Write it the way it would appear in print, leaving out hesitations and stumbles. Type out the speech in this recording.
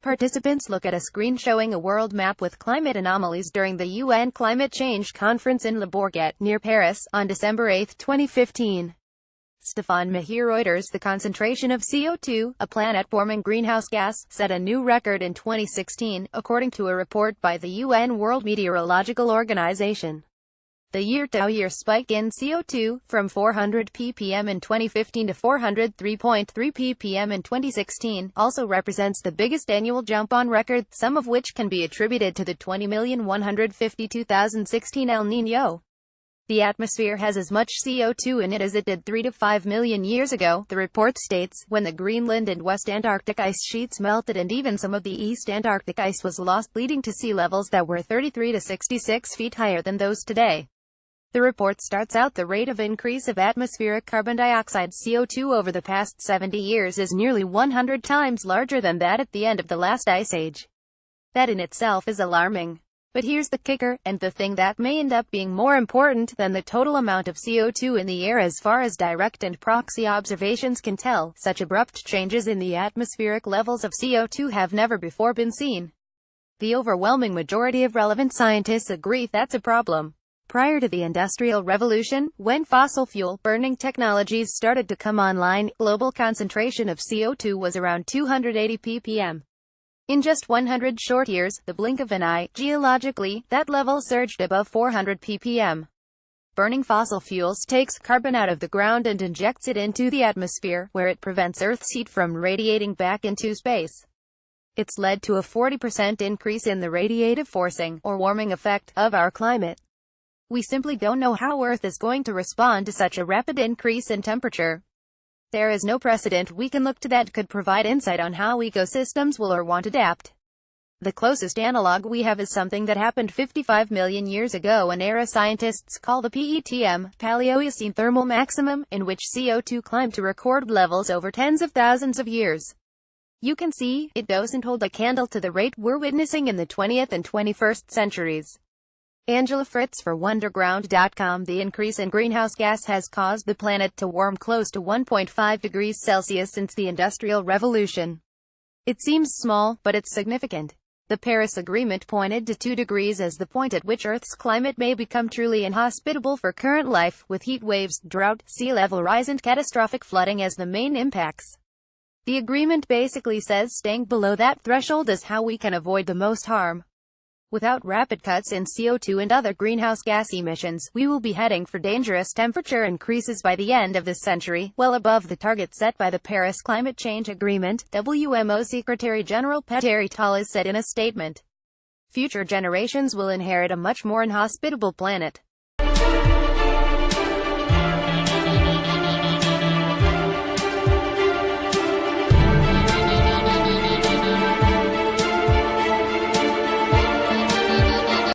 Participants look at a screen showing a world map with climate anomalies during the UN Climate Change Conference in Le Bourget, near Paris, on December 8, 2015. Stefan Mahir Reuters. The concentration of CO2, a planet-warming greenhouse gas, set a new record in 2016, according to a report by the UN World Meteorological Organization. The year-to-year spike in CO2, from 400 ppm in 2015 to 403.3 ppm in 2016, also represents the biggest annual jump on record, some of which can be attributed to the 20,152,016 El Niño. The atmosphere has as much CO2 in it as it did 3 to 5 million years ago, the report states, when the Greenland and West Antarctic ice sheets melted and even some of the East Antarctic ice was lost, leading to sea levels that were 33 to 66 feet higher than those today. The report starts out the rate of increase of atmospheric carbon dioxide (CO2) over the past 70 years is nearly 100 times larger than that at the end of the last ice age. That in itself is alarming. But here's the kicker, and the thing that may end up being more important than the total amount of CO2 in the air as far as direct and proxy observations can tell, such abrupt changes in the atmospheric levels of CO2 have never before been seen. The overwhelming majority of relevant scientists agree that's a problem. Prior to the Industrial Revolution, when fossil fuel burning technologies started to come online, global concentration of CO2 was around 280 ppm. In just 100 short years, the blink of an eye, geologically, that level surged above 400 ppm. Burning fossil fuels takes carbon out of the ground and injects it into the atmosphere, where it prevents Earth's heat from radiating back into space. It's led to a 40% increase in the radiative forcing, or warming effect, of our climate. We simply don't know how Earth is going to respond to such a rapid increase in temperature. There is no precedent we can look to that could provide insight on how ecosystems will or won't adapt. The closest analog we have is something that happened 55 million years ago, an era scientists call the PETM, Paleocene thermal maximum, in which CO2 climbed to record levels over tens of thousands of years. You can see, it doesn't hold a candle to the rate we're witnessing in the 20th and 21st centuries. Angela Fritz for Wonderground.com. The increase in greenhouse gas has caused the planet to warm close to 1.5 degrees Celsius since the Industrial Revolution. It seems small, but it's significant. The Paris Agreement pointed to 2 degrees as the point at which Earth's climate may become truly inhospitable for current life, with heat waves, drought, sea level rise and catastrophic flooding as the main impacts. The agreement basically says staying below that threshold is how we can avoid the most harm. Without rapid cuts in CO2 and other greenhouse gas emissions, we will be heading for dangerous temperature increases by the end of this century, well above the target set by the Paris Climate Change Agreement, WMO Secretary-General Petteri Taalas said in a statement. Future generations will inherit a much more inhospitable planet.